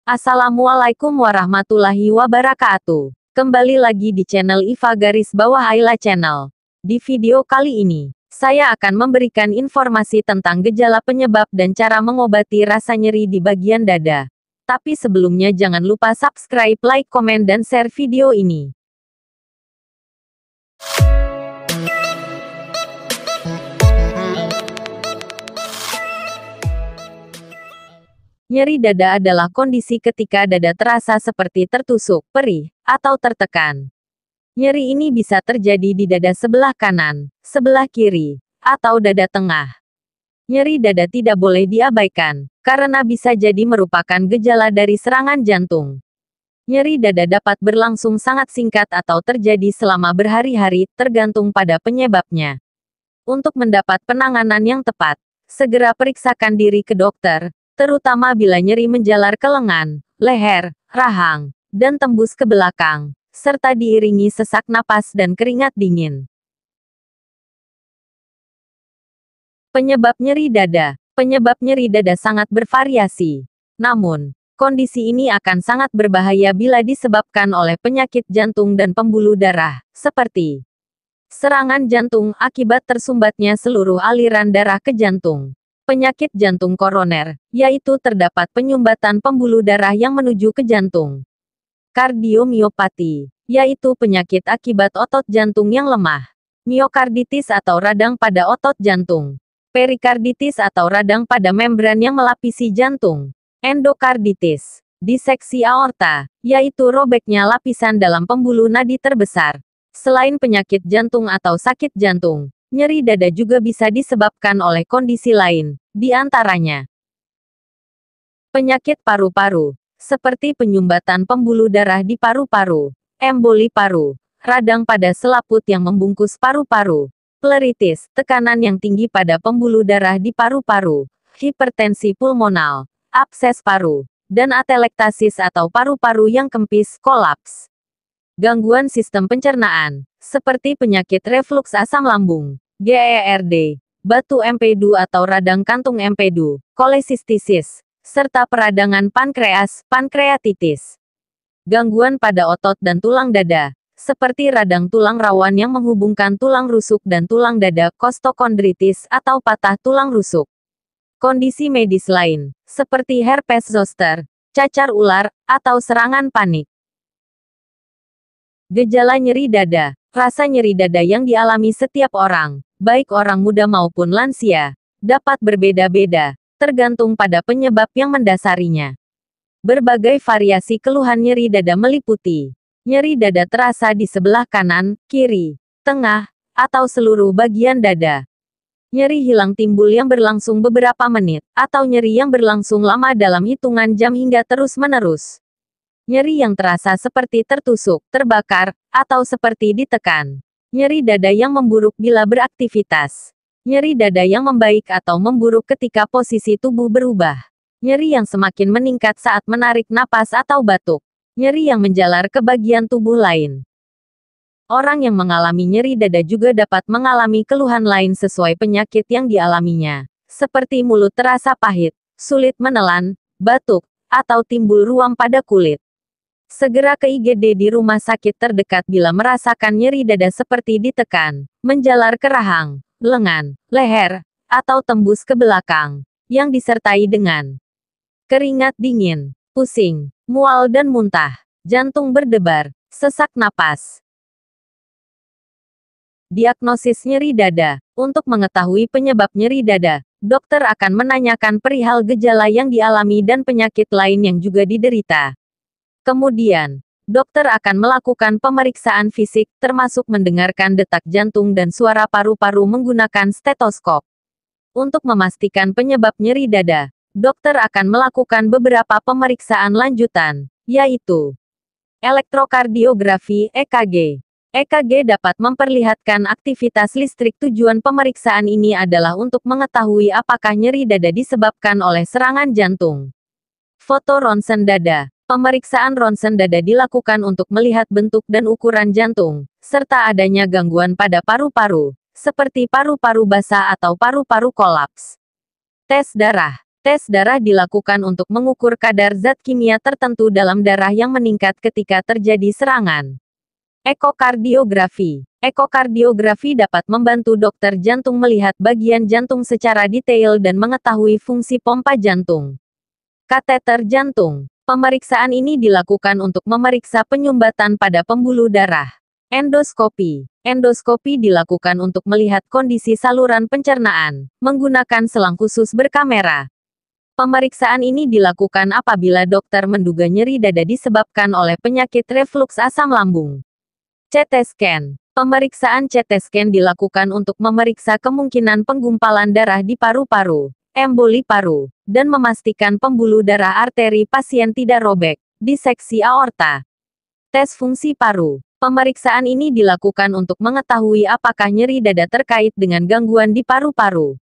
Assalamualaikum warahmatullahi wabarakatuh. Kembali lagi di channel IVA garis bawah Ayla Channel. Di video kali ini, saya akan memberikan informasi tentang gejala penyebab dan cara mengobati rasa nyeri di bagian dada. Tapi sebelumnya jangan lupa subscribe, like, komen, dan share video ini. Nyeri dada adalah kondisi ketika dada terasa seperti tertusuk, perih, atau tertekan. Nyeri ini bisa terjadi di dada sebelah kanan, sebelah kiri, atau dada tengah. Nyeri dada tidak boleh diabaikan, karena bisa jadi merupakan gejala dari serangan jantung. Nyeri dada dapat berlangsung sangat singkat atau terjadi selama berhari-hari, tergantung pada penyebabnya. Untuk mendapat penanganan yang tepat, segera periksakan diri ke dokter, terutama bila nyeri menjalar ke lengan, leher, rahang, dan tembus ke belakang, serta diiringi sesak napas dan keringat dingin. Penyebab nyeri dada. Penyebab nyeri dada sangat bervariasi. Namun, kondisi ini akan sangat berbahaya bila disebabkan oleh penyakit jantung dan pembuluh darah, seperti serangan jantung akibat tersumbatnya seluruh aliran darah ke jantung. Penyakit jantung koroner, yaitu terdapat penyumbatan pembuluh darah yang menuju ke jantung. Kardiomiopati, yaitu penyakit akibat otot jantung yang lemah. Miokarditis atau radang pada otot jantung. Perikarditis atau radang pada membran yang melapisi jantung. Endokarditis, diseksi aorta, yaitu robeknya lapisan dalam pembuluh nadi terbesar. Selain penyakit jantung atau sakit jantung, nyeri dada juga bisa disebabkan oleh kondisi lain, di antaranya penyakit paru-paru, seperti penyumbatan pembuluh darah di paru-paru, emboli paru, radang pada selaput yang membungkus paru-paru, pleuritis, tekanan yang tinggi pada pembuluh darah di paru-paru, hipertensi pulmonal, abses paru, dan atelektasis atau paru-paru yang kempis, kolaps. Gangguan sistem pencernaan, seperti penyakit refluks asam lambung, GERD, batu empedu atau radang kantung empedu, kolesistisis, serta peradangan pankreas, pankreatitis. Gangguan pada otot dan tulang dada, seperti radang tulang rawan yang menghubungkan tulang rusuk dan tulang dada, kostokondritis atau patah tulang rusuk. Kondisi medis lain, seperti herpes zoster, cacar ular, atau serangan panik. Gejala nyeri dada. Rasa nyeri dada yang dialami setiap orang, baik orang muda maupun lansia, dapat berbeda-beda, tergantung pada penyebab yang mendasarinya. Berbagai variasi keluhan nyeri dada meliputi nyeri dada terasa di sebelah kanan, kiri, tengah, atau seluruh bagian dada. Nyeri hilang timbul yang berlangsung beberapa menit, atau nyeri yang berlangsung lama dalam hitungan jam hingga terus-menerus. Nyeri yang terasa seperti tertusuk, terbakar, atau seperti ditekan. Nyeri dada yang memburuk bila beraktivitas. Nyeri dada yang membaik atau memburuk ketika posisi tubuh berubah. Nyeri yang semakin meningkat saat menarik napas atau batuk. Nyeri yang menjalar ke bagian tubuh lain. Orang yang mengalami nyeri dada juga dapat mengalami keluhan lain sesuai penyakit yang dialaminya, seperti mulut terasa pahit, sulit menelan, batuk, atau timbul ruam pada kulit. Segera ke IGD di rumah sakit terdekat bila merasakan nyeri dada seperti ditekan, menjalar ke rahang, lengan, leher, atau tembus ke belakang, yang disertai dengan keringat dingin, pusing, mual dan muntah, jantung berdebar, sesak napas. Diagnosis nyeri dada. Untuk mengetahui penyebab nyeri dada, dokter akan menanyakan perihal gejala yang dialami dan penyakit lain yang juga diderita. Kemudian, dokter akan melakukan pemeriksaan fisik, termasuk mendengarkan detak jantung dan suara paru-paru menggunakan stetoskop. Untuk memastikan penyebab nyeri dada, dokter akan melakukan beberapa pemeriksaan lanjutan, yaitu elektrokardiografi (EKG). EKG dapat memperlihatkan aktivitas listrik. Tujuan pemeriksaan ini adalah untuk mengetahui apakah nyeri dada disebabkan oleh serangan jantung. Foto ronsen dada. Pemeriksaan ronsen dada dilakukan untuk melihat bentuk dan ukuran jantung, serta adanya gangguan pada paru-paru, seperti paru-paru basah atau paru-paru kolaps. Tes darah. Tes darah dilakukan untuk mengukur kadar zat kimia tertentu dalam darah yang meningkat ketika terjadi serangan. Ekokardiografi. Ekokardiografi dapat membantu dokter jantung melihat bagian jantung secara detail dan mengetahui fungsi pompa jantung. Kateter jantung. Pemeriksaan ini dilakukan untuk memeriksa penyumbatan pada pembuluh darah. Endoskopi. Endoskopi dilakukan untuk melihat kondisi saluran pencernaan, menggunakan selang khusus berkamera. Pemeriksaan ini dilakukan apabila dokter menduga nyeri dada disebabkan oleh penyakit refluks asam lambung. CT scan. Pemeriksaan CT scan dilakukan untuk memeriksa kemungkinan penggumpalan darah di paru-paru, emboli paru, dan memastikan pembuluh darah arteri pasien tidak robek, diseksi aorta. Tes fungsi paru. Pemeriksaan ini dilakukan untuk mengetahui apakah nyeri dada terkait dengan gangguan di paru-paru.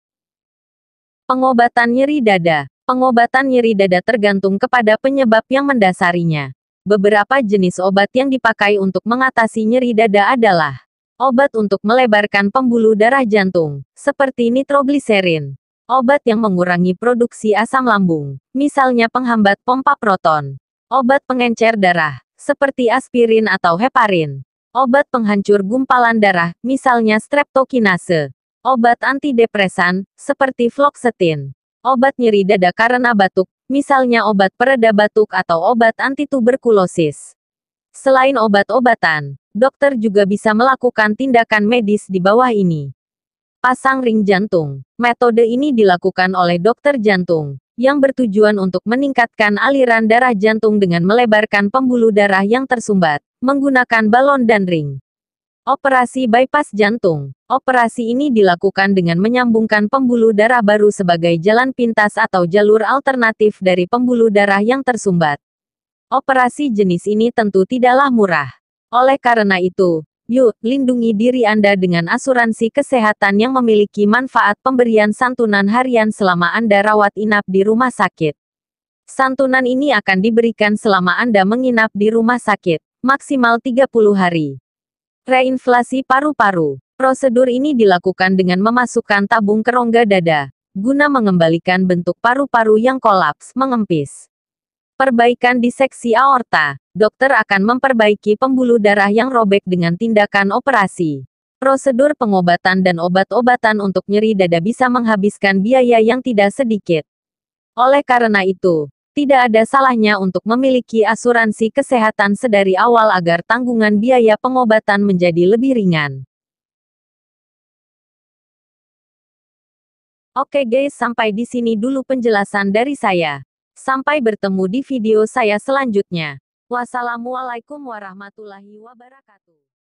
Pengobatan nyeri dada. Pengobatan nyeri dada tergantung kepada penyebab yang mendasarinya. Beberapa jenis obat yang dipakai untuk mengatasi nyeri dada adalah obat untuk melebarkan pembuluh darah jantung, seperti nitrogliserin. Obat yang mengurangi produksi asam lambung, misalnya penghambat pompa proton. Obat pengencer darah, seperti aspirin atau heparin. Obat penghancur gumpalan darah, misalnya streptokinase. Obat antidepresan, seperti fluoxetine. Obat nyeri dada karena batuk, misalnya obat pereda batuk atau obat antituberkulosis. Selain obat-obatan, dokter juga bisa melakukan tindakan medis di bawah ini. Pasang ring jantung. Metode ini dilakukan oleh dokter jantung, yang bertujuan untuk meningkatkan aliran darah jantung dengan melebarkan pembuluh darah yang tersumbat, menggunakan balon dan ring. Operasi bypass jantung. Operasi ini dilakukan dengan menyambungkan pembuluh darah baru sebagai jalan pintas atau jalur alternatif dari pembuluh darah yang tersumbat. Operasi jenis ini tentu tidaklah murah. Oleh karena itu, yuk, lindungi diri Anda dengan asuransi kesehatan yang memiliki manfaat pemberian santunan harian selama Anda rawat inap di rumah sakit. Santunan ini akan diberikan selama Anda menginap di rumah sakit, maksimal 30 hari. Reinflasi paru-paru. Prosedur ini dilakukan dengan memasukkan tabung ke rongga dada, guna mengembalikan bentuk paru-paru yang kolaps, mengempis. Perbaikan diseksi aorta. Dokter akan memperbaiki pembuluh darah yang robek dengan tindakan operasi. Prosedur pengobatan dan obat-obatan untuk nyeri dada bisa menghabiskan biaya yang tidak sedikit. Oleh karena itu, tidak ada salahnya untuk memiliki asuransi kesehatan sedari awal agar tanggungan biaya pengobatan menjadi lebih ringan. Oke guys, sampai di sini dulu penjelasan dari saya. Sampai bertemu di video saya selanjutnya. Wassalamualaikum warahmatullahi wabarakatuh.